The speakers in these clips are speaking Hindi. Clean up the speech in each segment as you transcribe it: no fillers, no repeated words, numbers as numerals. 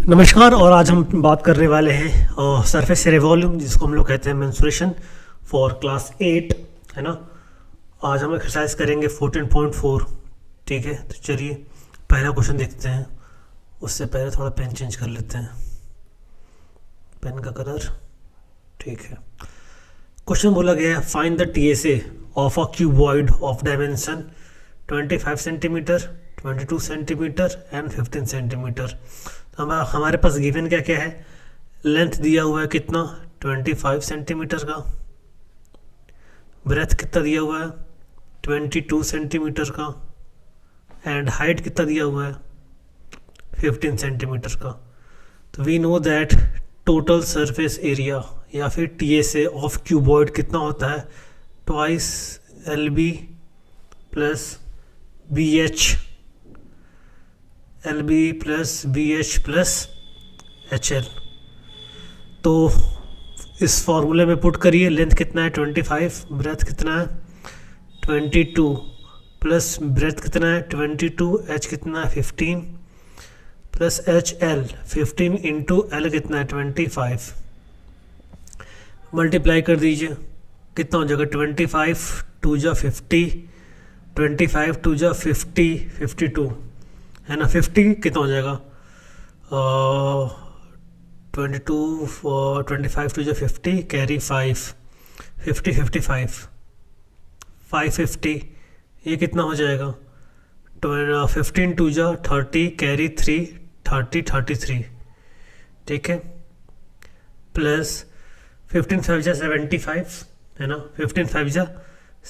नमस्कार। और आज हम बात करने वाले हैं सरफेस एरिया वॉल्यूम, जिसको हम लोग कहते हैं मेंसुरेशन फॉर क्लास 8, है ना। आज हम एक्सरसाइज करेंगे 14.4। ठीक है, तो चलिए पहला क्वेश्चन देखते हैं। उससे पहले थोड़ा पेन चेंज कर लेते हैं, पेन का कलर। ठीक है, क्वेश्चन बोला गया है find the TSA of a cuboid of dimension 25 centimetre, 22 centimetre and 15 centimetre. हमारे पास गिवन क्या क्या है, लेंथ दिया हुआ है कितना 25 सेंटीमीटर का, ब्रेथ कितना दिया हुआ है 22 सेंटीमीटर का, एंड हाइट कितना दिया हुआ है 15 सेंटीमीटर का। तो we know that total surface area या फिर TSA ऑफ क्यूबॉइड कितना होता है, twice LB plus BH, LB plus BH plus HL। तो इस फॉर्मूले में पुट करिए, लेंथ कितना है 25, ब्रेथ कितना है 22 प्लस ब्रेथ कितना है 22, H कितना है 15 प्लस HL 15 इंटू L कितना है 25। मल्टीप्लाई कर दीजिए, कितना हो जाएगा 25 2 जा 50, 25 2 जा 50, 52 है ना। 50 कितना हो जाएगा 25 टू जो 50, कैरी 5, 50 55 550, ये कितना हो जाएगा 15 टू जो 30, कैरी 3, 30 33। ठीक है, प्लस 15 5 जा 75 है ना, 15 5 जा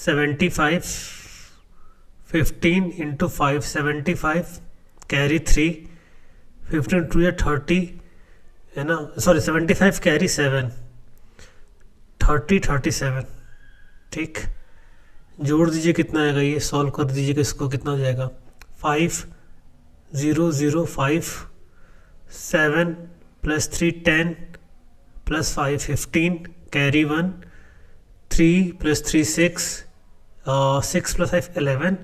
75, 15 इंटू 5 75, कैरी 3, 15 टू या 30 है ना, सॉरी 75 कैरी 7, 30 37। ठीक, जोड़ दीजिए कितना आएगा, ये सॉल्व कर दीजिए कि इसको कितना हो जाएगा 5 0 0 5 7 plus 3 10 plus 5 15, carry 1, 3 plus 3 6, 6 plus 5 11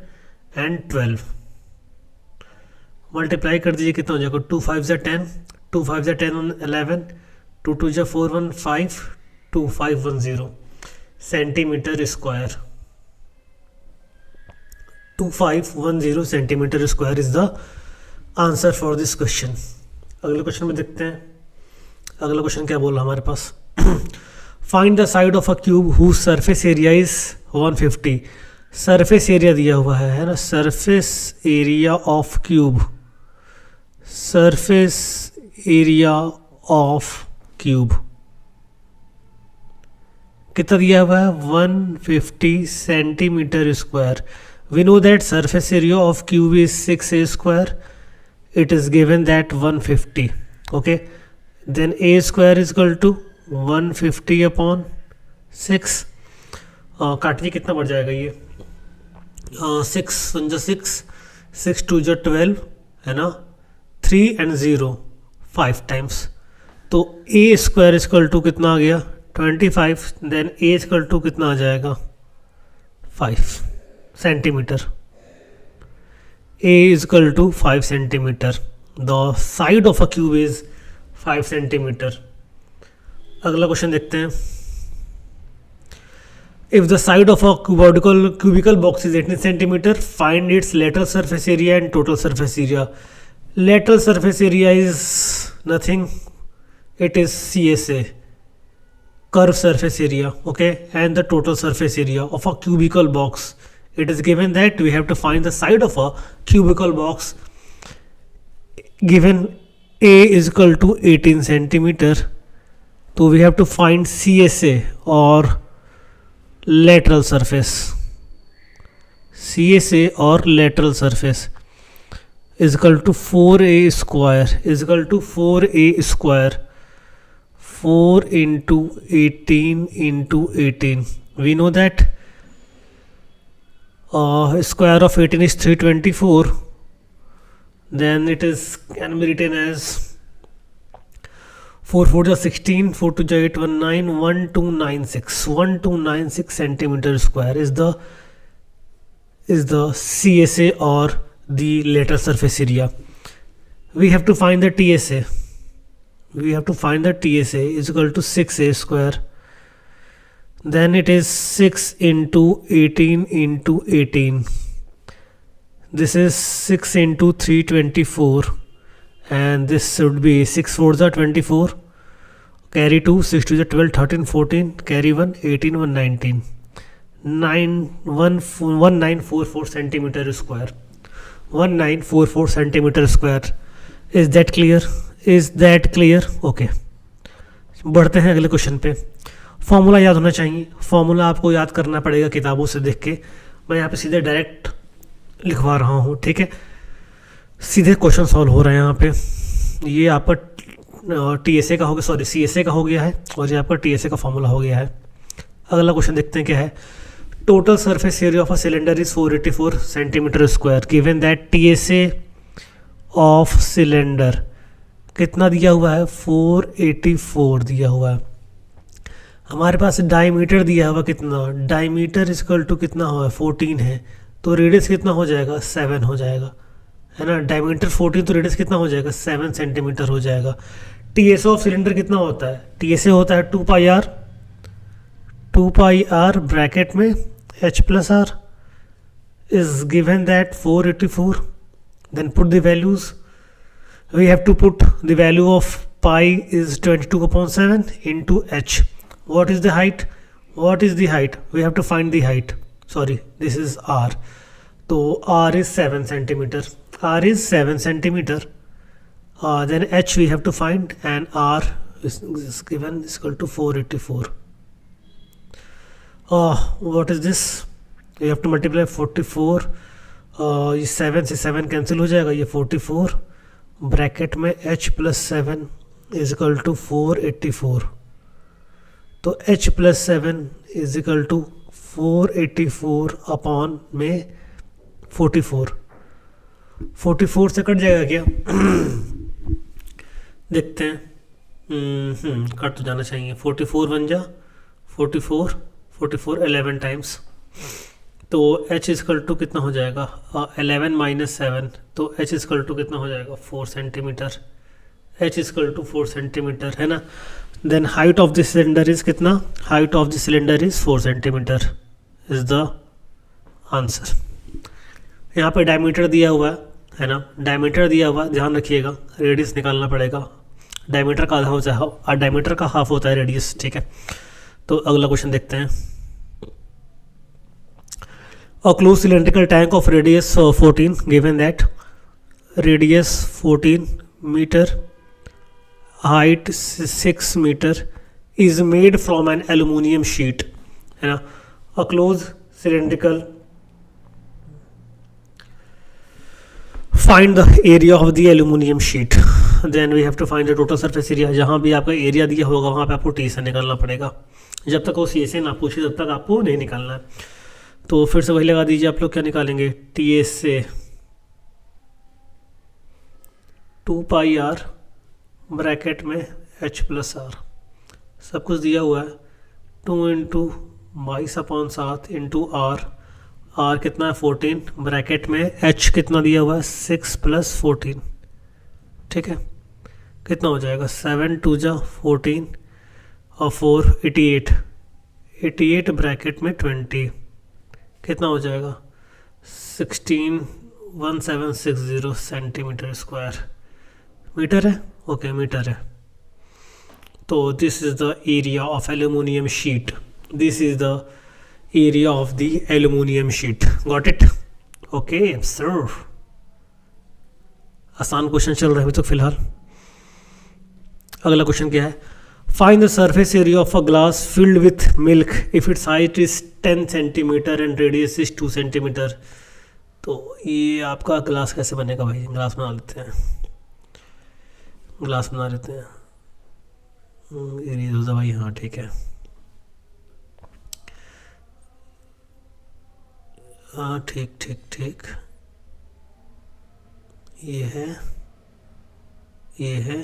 and 12। Multiply कर दीजिए कितना हो जाएगा 2 5 जा 10, 2 5 जा 10 11, 2 2 जा 4 1 5, 2 5 1 0 centimetre square. 2510 centimetre square is the answer for this question. अगले क्वेश्चन में देखते हैं। अगला क्वेश्चन क्या बोला हमारे पास, find the side of a cube whose surface area is 150। Surface area दिया हुआ है ना, surface area of cube, surface area of cube कितना दिया हुआ है 150 centimetre square. We know that surface area of cube is 6a square, it is given that 150। Okay, then a square is equal to 150 upon 6। काटिए कितना बढ़ जाएगा ये 6 1 6, 6 2 जो 12 है ना, 3 एंड 0 5 टाइम्स। तो a स्क्वायर इक्वल टू कितना आ गया 25, देन a इक्वल टू कितना आ जाएगा 5 centimetre. a equal to 5 centimetre, the side of a cube is 5 centimetre. अगला क्वेश्चन देखते हैं। If the side of a cubical box is 18 centimeter, find its lateral surface area and total surface area. Lateral surface area is nothing, it is CSA, curved surface area, okay, and the total surface area of a cubical box. It is given that we have to find the side of a cubical box. Given A is equal to 18 centimeter, so we have to find CSA or lateral surface, CSA or lateral surface is equal to 4a square, is equal to 4a square, 4 into 18 into 18. We know that square of 18 is 324, then it is can be written as 4 4 जा 16, 4 2 जा 8 19, 1296 centimeter square is the CSA or the lateral surface area. We have to find the TSA. we have to find the TSA is equal to 6a square. Then it is 6 into 18 into 18. This is 6 into 324, and this should be 6 4s are 24. Carry 2, 6 2 is 12, 13, 14. Carry 1, 18, 1, 19. 1944 centimeter square. 1944 centimeter square. Is that clear? Is that clear? Okay. बढ़ते हैं अगले क्वेश्चन पे. फॉर्मूला याद होना चाहिए. फॉर्मूला आपको याद करना पड़ेगा किताबों से देख के. मैं यहाँ पे सीधे डायरेक्ट लिखवा रहा हूँ, ठीक है. सीधे क्वेश्चन सॉल्व हो रहे हैं यहाँ पे. ये आपका TSA का हो गया, सॉरी CSA का हो गया है, और ये आपका TSA का फॉर्मूला हो गया है. अगला क्वेश्चन देखते हैं क्या है. Total surface area of a cylinder is 484 centimetre square. Given that TSA of cylinder कितना दिया हुआ है? 484 दिया हुआ है. हमारे पास डायमीटर दिया हुआ कितना? डायमीटर इक्वल टू कितना हुआ? 14 है. तो रेडियस कितना हो जाएगा? 7 हो जाएगा, है ना. डायमीटर 14 तो रेडियस कितना हो जाएगा? 7 सेंटीमीटर हो जाएगा. TSA ऑफ सिलेंडर कितना होता है? TSA होता है 2 पाई आर ब्रैकेट में H plus r is given that 484. Then put the values. We have to put the value of pi is 22/7 into H. What is the height? What is the height? We have to find the height. Sorry, this is R. So R is 7 centimeter. R is 7 centimeter. Then H we have to find, and R is given is equal to 484. What is this? We have to multiply 44. ये 7 से 7 कैंसिल हो जाएगा. ये 44 ब्रैकेट में H plus 7 is equal to 484. तो H plus 7 is equal to 484 upon में 44. 44 से कट जाएगा क्या? देखते हैं. कट तो जाना चाहिए. 44 बन जा 44 11 टाइम्स. तो H इक्वल टू कितना हो जाएगा? 11 माइनस 7. तो H इक्वल टू कितना हो जाएगा? 4 centimetre. H equal to 4 centimetre, है ना. Then height of the cylinder is कितना? Height of the cylinder is 4 centimetre is the answer. यहाँ पे डायमीटर दिया हुआ है ना. डायमीटर दिया हुआ, ध्यान रखिएगा. रेडियस निकालना पड़ेगा. डायमीटर का आधा होता है और डायमीटर का हाफ होता है रेडियस, ठीक है. तो अगला क्वेश्चन देखते हैं. A close cylindrical tank of radius 14 given that radius 14 metre, height 6 meter is made from an aluminum sheet, है ना. A closed cylindrical. Find the area of the aluminum sheet. Then we have to find the total surface area. जहाँ भी आपका एरिया दिया होगा वहाँ पे आपको TSA निकालना पड़ेगा. जब तक वो CSA ना पूछे तब तक आपको नहीं निकालना है. तो फिर से वही लगा दीजिए. आप लोग क्या निकालेंगे? TSA 2 पाई आर ब्रैकेट में H प्लस आर. सब कुछ दिया हुआ है. 2 इंटू 22/7 इंटू आर. आर कितना है? 14 ब्रैकेट में H कितना दिया हुआ है? 6 + 14, ठीक है. कितना हो जाएगा? 7 2 जा 14 और 4 88. 88 ब्रैकेट में 20 कितना हो जाएगा? 161760 सेंटीमीटर स्क्वायर. मीटर है? ओके, मीटर है. तो this is the area of aluminium sheet. This is the area of the aluminium sheet. Got it? Okay sir. आसान क्वेश्चन चल रहा है अभी तक फिलहाल. अगला क्वेश्चन क्या है? Find the surface area of a glass filled with milk if it's height is 10 centimetre and radius is 2 centimetre. तो ये आपका ग्लास कैसे बनेगा भाई? ग्लास बना लेते हैं. ग्लास बना लेते हैं. एरिया भाई, हाँ ठीक है. हाँ ठीक ठीक ठीक. ये है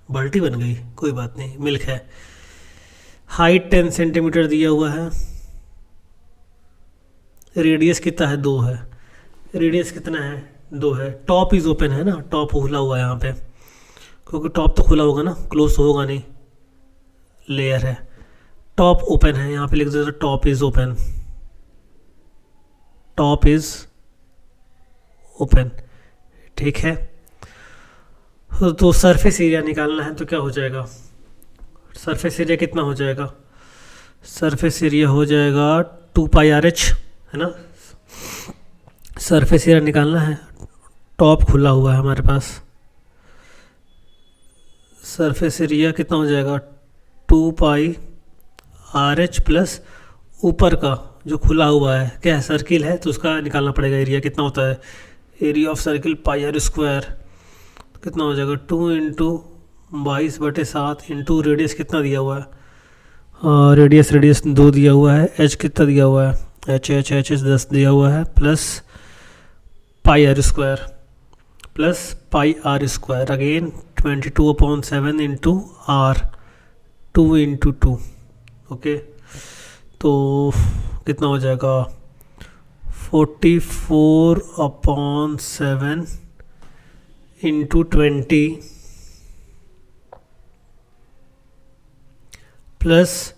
बाल्टी बन गई, कोई बात नहीं. मिल्क है. हाइट 10 सेंटीमीटर दिया हुआ है. रेडियस कितना है? 2 है. रेडियस कितना है? 2 है. टॉप इज ओपन है ना. टॉप खुला हुआ है यहाँ पे क्योंकि टॉप तो खुला होगा ना, क्लोज तो होगा नहीं, लेयर है, टॉप ओपन है, यहाँ पे लिख देते top is open, top is open, ठीक है। तो सरफेस एरिया निकालना है तो क्या हो जाएगा, सरफेस एरिया कितना हो जाएगा, सरफेस एरिया हो जाएगा 2πRH, है ना। सरफेस एरिया निकालना है, टॉप खुला हुआ है हमारे पास, सरफेस एरिया कितना हो जाएगा 2πRH प्लस ऊपर का जो खुला हुआ है, क्या है, सर्किल है, तो उसका निकालना पड़ेगा एरिया कितना होता है, एरिया ऑफ सर्किल πr², कितना हो जाएगा 2 इंटू 22/7 इंटू रेडियस कितना दिया हुआ है, रेडियस 2 दिया हुआ है, एच कितना दिया हुआ है, एच 10 दिया हुआ है, plus πr² plus πr² again 22/7 into r, 2 into 2, okay. तो कितना हो जाएगा 44/7 into 20 plus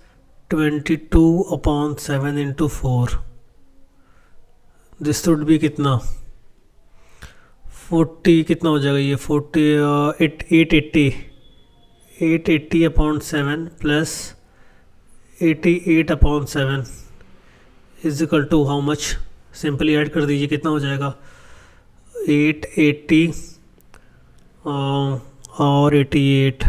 22/7 into 4, this would be कितना 40, कितना हो जाएगा ये 880/7 plus 88/7 is equal to how much, simply add कर दीजिए, कितना हो जाएगा 880 और 88,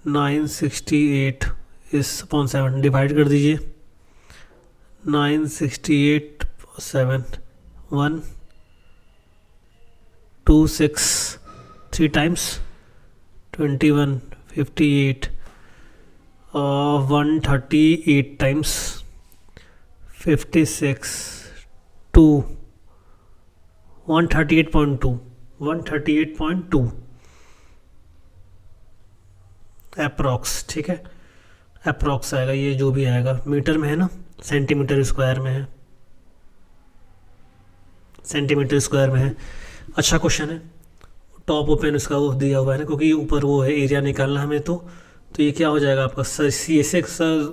968 इस अपॉन 7 डिवाइड कर दीजिए, 968/7 1 2 6 3 टाइम्स 21 58 138 टाइम्स 56 2 138.2 अप्रॉक्स, ठीक है, अप्रॉक्स आएगा ये, जो भी आएगा मीटर में है ना, सेंटीमीटर स्क्वायर में है, सेंटीमीटर स्क्वायर में है। अच्छा क्वेश्चन है, टॉप ओपन उसका वो दिया हुआ है ना, क्योंकि ऊपर वो है, एरिया निकालना हमें, तो ये क्या हो जाएगा आपका CSA,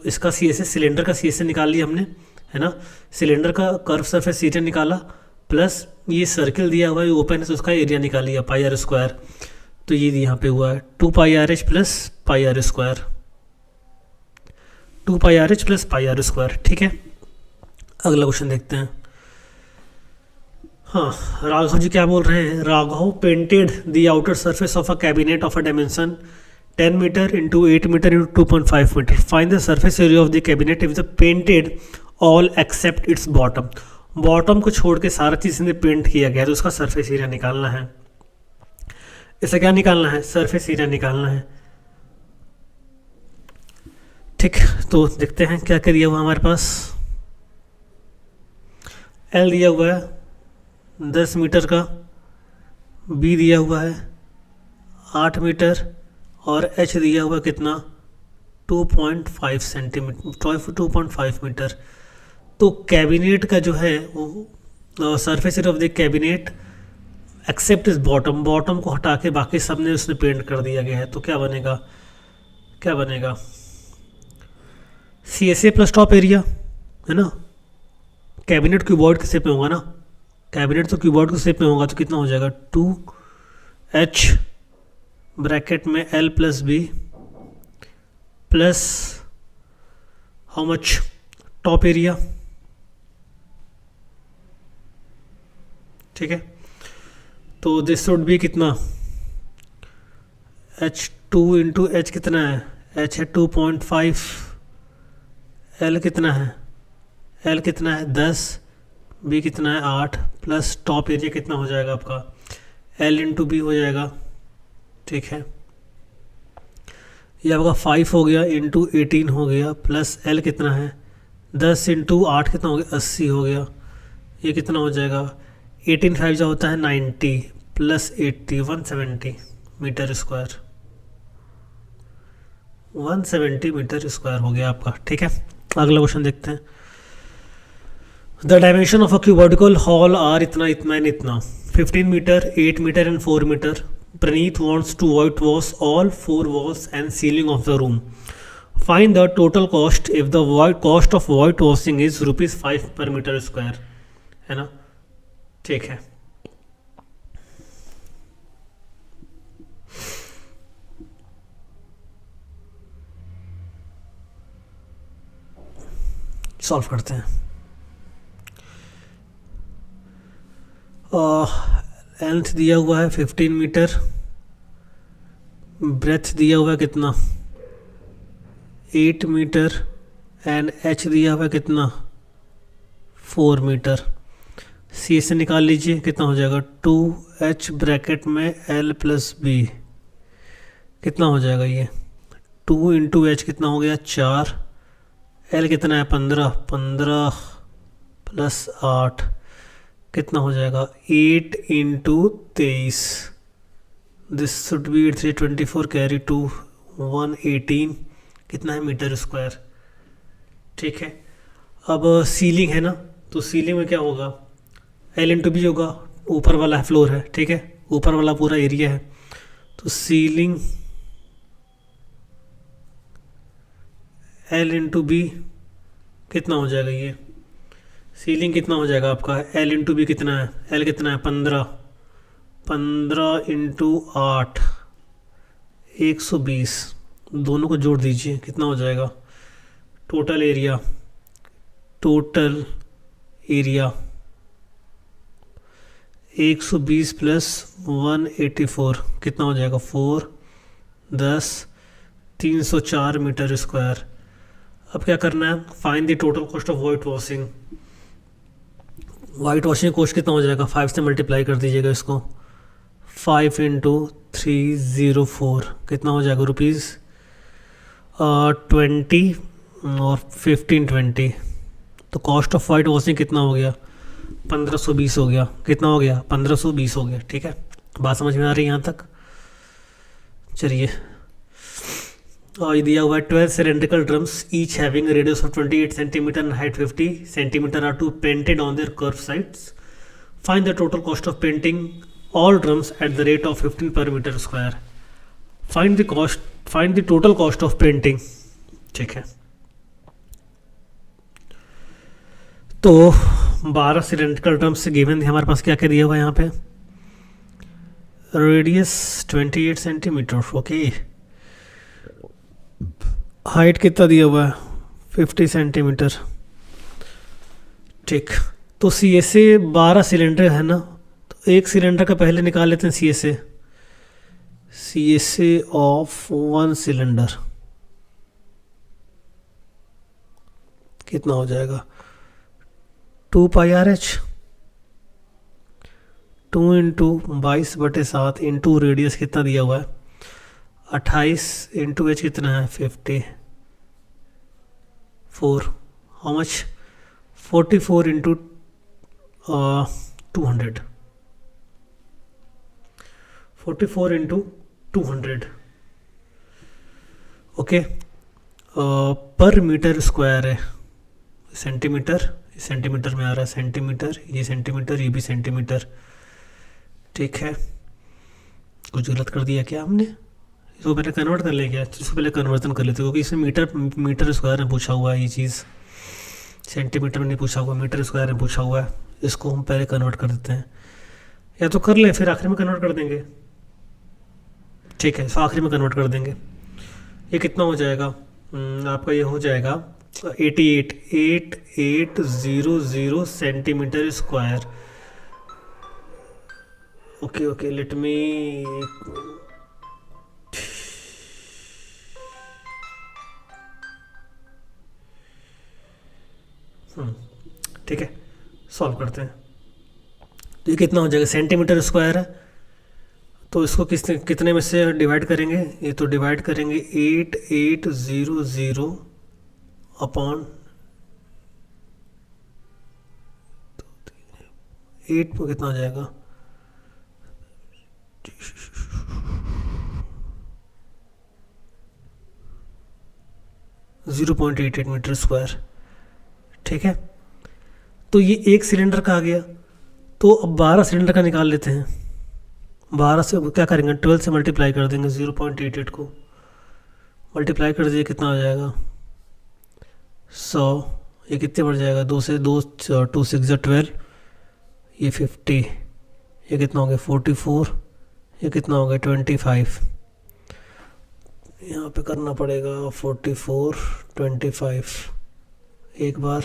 इसका CSA सिलेंडर का CSA निकाल लिया हमने, है ना, सिलेंडर का कर्व सरफेस एरिया निकाला, प्लस ये सर्किल दिया हुआ है ओपन है तो उसका एरिया निकाल लिया πr², तो ये यहाँ पे हुआ है 2πRH plus πr², 2πRH plus πr², ठीक है। अगला क्वेश्चन देखते हैं। हाँ, राघव जी क्या बोल रहे हैं, Raghav painted the outer surface of a cabinet of a dimension 10 metre into 8 metre into 2.5 metre, find the surface area of the cabinet if the painted all except its bottom, bottom को छोड़ के सारा चीज़ ने पेंट किया गया, तो उसका सरफेस एरिया निकालना है। इसे क्या निकालना है, सरफेस एरिया निकालना है, ठीक। तो देखते हैं क्या दिया हुआ हमारे पास, एल दिया हुआ है 10 मीटर का, बी दिया हुआ है 8 मीटर और एच दिया हुआ कितना 2.5 सेंटीमीटर, 2.5 मीटर। तो कैबिनेट का जो है वो surface area of the cabinet except इस बॉटम, बॉटम को हटा के बाकी सब ने उसने पेंट कर दिया गया है, तो क्या बनेगा, क्या बनेगा CSA प्लस टॉप एरिया, है ना, कैबिनेट क्यूबॉइड के शेप में होगा ना, कैबिनेट तो क्यूबॉइड के शेप में होगा, तो कितना हो जाएगा 2H ब्रैकेट में L plus B plus how much top area, ठीक है। तो दिस वुड बी कितना H2 इंटू H कितना है, H है 2.5, L कितना है, L कितना है 10, B कितना है 8 प्लस टॉप एरिया कितना हो जाएगा आपका L इंटू B हो जाएगा, ठीक है। ये आपका 5 हो गया इंटू 18 हो गया प्लस L कितना है 10 इंटू 8 कितना हो गया 80 हो गया, ये कितना हो जाएगा 18 5 जो होता है 90 plus 80 170 metre square, 170 metre square हो गया आपका, ठीक है। अगला क्वेश्चन देखते हैं। The dimension of a cuboidal hall are इतना इतना एंड इतना 15 metre 8 metre and 4 metre. Praneeth wants to whitewash all 4 walls and ceiling of the room. Find the total cost if the cost of whitewashing is ₹5 per meter square. है ना, ठीक है. सॉल्व करते हैं. लेंथ दिया हुआ है 15 मीटर, ब्रेथ दिया हुआ है कितना 8 मीटर एंड एच दिया हुआ है कितना 4 मीटर. सी से निकाल लीजिए कितना हो जाएगा 2h ब्रैकेट में l प्लस बी. कितना हो जाएगा ये 2 इंटू एच कितना हो गया 4, l कितना है 15 प्लस 8 कितना हो जाएगा 8 into 23. This should be 324 carry 2 118 कितना है मीटर स्क्वायर. ठीक है. अब सीलिंग है ना, तो सीलिंग में क्या होगा एल इंटू बी होगा. ऊपर वाला फ्लोर है, ठीक है, ऊपर वाला पूरा एरिया है, तो सीलिंग एल इंटू बी कितना हो जाएगा. ये सीलिंग कितना हो जाएगा आपका एल इंटू बी कितना है, एल कितना है 15 इंटू 8 120. दोनों को जोड़ दीजिए कितना हो जाएगा टोटल एरिया 120 प्लस 184 कितना हो जाएगा 4 10 304 मीटर स्क्वायर. अब क्या करना है, find the total cost of white washing. White washing cost कितना हो जाएगा 5 से मल्टीप्लाई कर दीजिएगा इसको. 5 इंटू 304 कितना हो जाएगा ₹20 और 1520. तो कॉस्ट ऑफ वाइट वॉशिंग कितना हो गया 1520 हो गया. कितना हो गया 1520 हो गया. ठीक है, बात समझ में आ रही है यहाँ तक. चलिए, और ये दिया हुआ है 12 cylindrical drums each having a radius of 28 cm and height 50 cm are to painted on their curved sides. Find the total cost of painting all drums at the rate of 15 per meter square. Find the total cost of painting. ठीक है, तो 12 cylindrical drums गिवन थे हमारे पास. क्या क्या दिया हुआ है यहाँ पे, रेडियस 28 सेंटीमीटर. ओके, हाइट कितना दिया हुआ है 50 सेंटीमीटर. ठीक, तो सी एस ए 12 सिलेंडर है ना, तो एक सिलेंडर का पहले निकाल लेते हैं C S A of 1 cylinder कितना हो जाएगा 2 pi r h 2 into 22/7 into radius कितना दिया हुआ है 28 इंटू एच कितना है 54. How much 44 into 200 44 into 200. Okay, पर मीटर स्क्वायर है. सेंटीमीटर में आ रहा है सेंटीमीटर, ये सेंटीमीटर, ये भी सेंटीमीटर. ठीक है, कुछ गलत कर दिया क्या हमने, इसको पहले कन्वर्ट कर ले. क्या इसको पहले कन्वर्जन कर लेते, क्योंकि इसमें मीटर स्क्वायर में पूछा हुआ है ये चीज़, सेंटीमीटर में नहीं पूछा हुआ, मीटर स्क्वायर में पूछा हुआ है. इसको हम पहले कन्वर्ट कर देते हैं, या तो कर लें फिर आखिर में कन्वर्ट कर देंगे. ठीक है, तो आखिर में कन्वर्ट कर देंगे. ये कितना हो जाएगा आपका, ये हो जाएगा 88,800 centimetre square. Okay, let me ठीक है, सॉल्व करते हैं. तो ये कितना हो जाएगा सेंटीमीटर स्क्वायर है, तो इसको कितने में से डिवाइड करेंगे, ये तो डिवाइड करेंगे 8800 अपॉन 8 पर कितना हो जाएगा 0.88 मीटर स्क्वायर. ठीक है, तो ये एक सिलेंडर का आ गया। तो अब 12 सिलेंडर का निकाल लेते हैं। 12 से क्या करेंगे, 12 से मल्टीप्लाई कर देंगे, 0.88 को मल्टीप्लाई कर दीजिए, कितना आ जाएगा 100। ये कितने बढ़ जाएगा, 2 से 2 2 6 12, ये 50, ये कितना हो गया 44, ये कितना हो गया 25। यहाँ पे करना पड़ेगा 44 25 एक बार,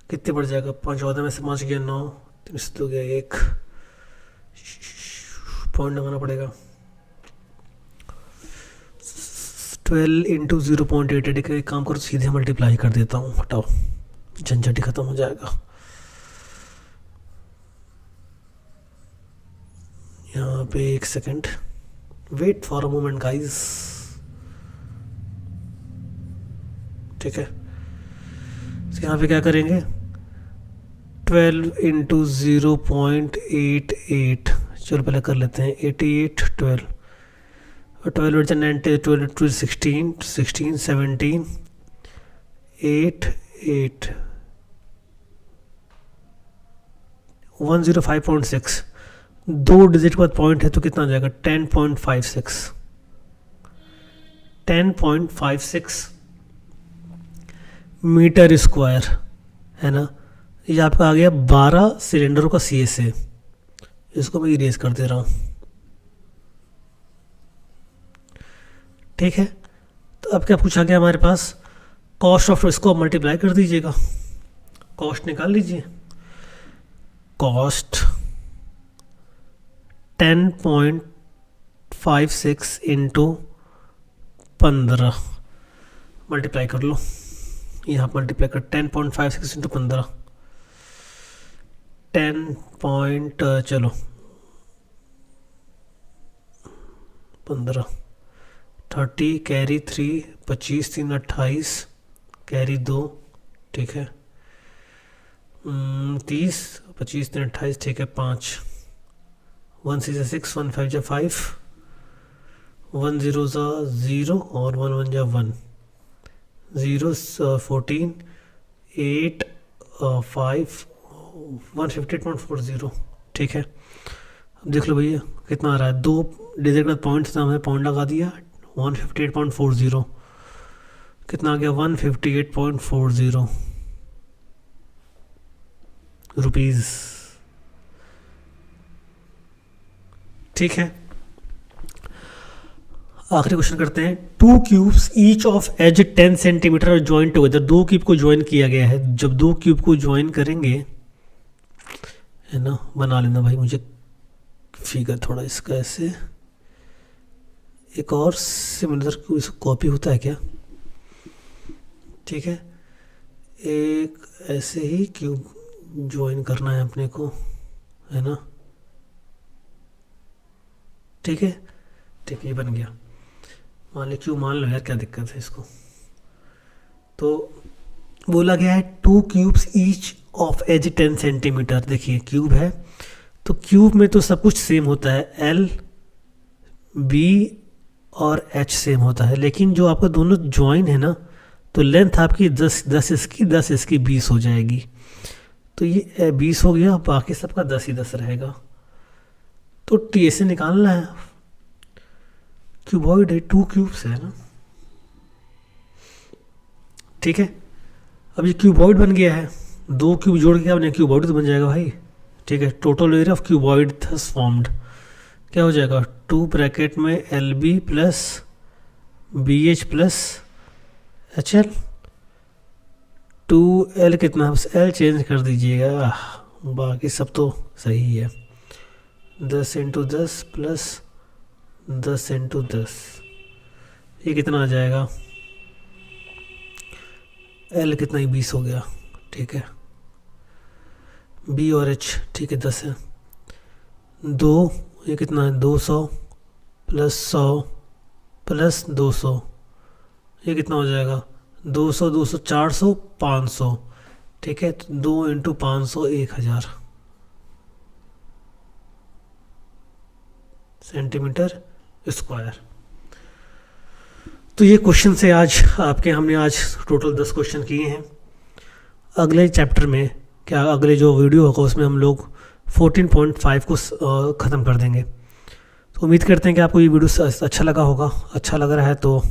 कितने बढ़ जाएगा, 14 में से 5 गया 9, 3 से 2 गया 1, पॉइंट लगाना पड़ेगा। 12 इंटू 0.88 का एक काम करो, सीधे मल्टीप्लाई कर देता हूँ, हटाओ, झंझट ही खत्म हो जाएगा। यहाँ पे एक second, wait for a moment guys, ठीक है। तो यहाँ पे क्या करेंगे, 12 इंटू 0.88, चलो पहले कर लेते हैं 88 12 और 12 बचा 90, 12 टू 16 16 17 8 8 105.6, 2 डिजिट के बाद पॉइंट है तो कितना आ जाएगा 10.56 10.56 मीटर स्क्वायर, है ना। ये आपका आ गया 12 सिलेंडरों का CSA। इसको मैं इरेज कर दे रहा हूँ, ठीक है। तो अब क्या पूछा गया हमारे पास, कॉस्ट ऑफ, इसको मल्टीप्लाई कर दीजिएगा, कॉस्ट निकाल लीजिए। कॉस्ट 10.56 इंटू 15 मल्टीप्लाई कर लो, यहाँ मल्टीप्लाई कर 10.56 इंटू 15, 10 पॉइंट चलो 15 30 कैरी 3 25 3 28 कैरी 2, ठीक है, 30 25 3 28, ठीक है 5, 1 6 6 1 5 5, 1 0 0 और 1 1 1, 0 14 8 5 158.40, ठीक है। अब देख लो भैया कितना आ रहा है, 2 डिजिट का पॉइंट था, हमने पॉइंट लगा दिया, 158.40, कितना आ गया 158.40 रुपीज़, ठीक है। आखिरी क्वेश्चन करते हैं, 2 cubes each of edge 10 centimetre join together, 2 cube को ज्वाइन किया गया है। जब 2 क्यूब को ज्वाइन करेंगे, है ना, बना लेना भाई मुझे फिगर थोड़ा इसका ऐसे, एक और सिमिलर कॉपी होता है क्या, ठीक है। एक ऐसे ही क्यूब ज्वाइन करना है अपने को, है ना, ठीक है, ठीक है, ये बन गया। मान लो क्यूब, मान लो यार, क्या दिक्कत है इसको। तो बोला गया है 2 cubes each of edge 10 centimetre, देखिए क्यूब है तो क्यूब में तो सब कुछ सेम होता है, L B और H सेम होता है, लेकिन जो आपका दोनों ज्वाइन है ना, तो लेंथ आपकी 10 इसकी 10 इसकी 20 हो जाएगी। तो ये 20 हो गया, बाकी सबका 10 ही 10 रहेगा। तो टी से निकालना है, क्यूबॉइड है, 2 क्यूब्स है ना, ठीक है। अब ये क्यूबॉइड बन गया है, 2 क्यूब जोड़ के आपने क्यूबॉइड तो बन जाएगा भाई, ठीक है। Total area of cuboid thus formed क्या हो जाएगा, 2 ब्रैकेट में LB plus BH plus HL, 2L कितना, बस L चेंज कर दीजिएगा, बाकी सब तो सही है। 10 इंटू 10 प्लस 10 इंटू 10, ये कितना आ जाएगा, L कितना ही 20 हो गया, ठीक है। B और H, ठीक है 10 है, 2 ये कितना है 200 प्लस 100 प्लस 200, ये कितना हो जाएगा 200 200 400 500, ठीक है। तो 2 इंटू 500 1000 सेंटीमीटर स्क्वायर। तो ये क्वेश्चन से आज हमने आज टोटल 10 क्वेश्चन किए हैं। अगले चैप्टर में अगले जो वीडियो होगा उसमें हम लोग 14.5 को ख़त्म कर देंगे। तो उम्मीद करते हैं कि आपको ये वीडियो अच्छा लगा होगा। अच्छा लग रहा है तो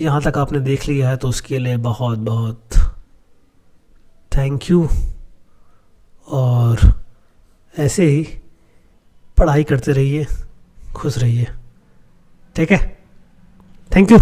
यहाँ तक आपने देख लिया है तो उसके लिए बहुत बहुत थैंक यू, और ऐसे ही पढ़ाई करते रहिए, खुश रहिए। ठीक है, थैंक यू।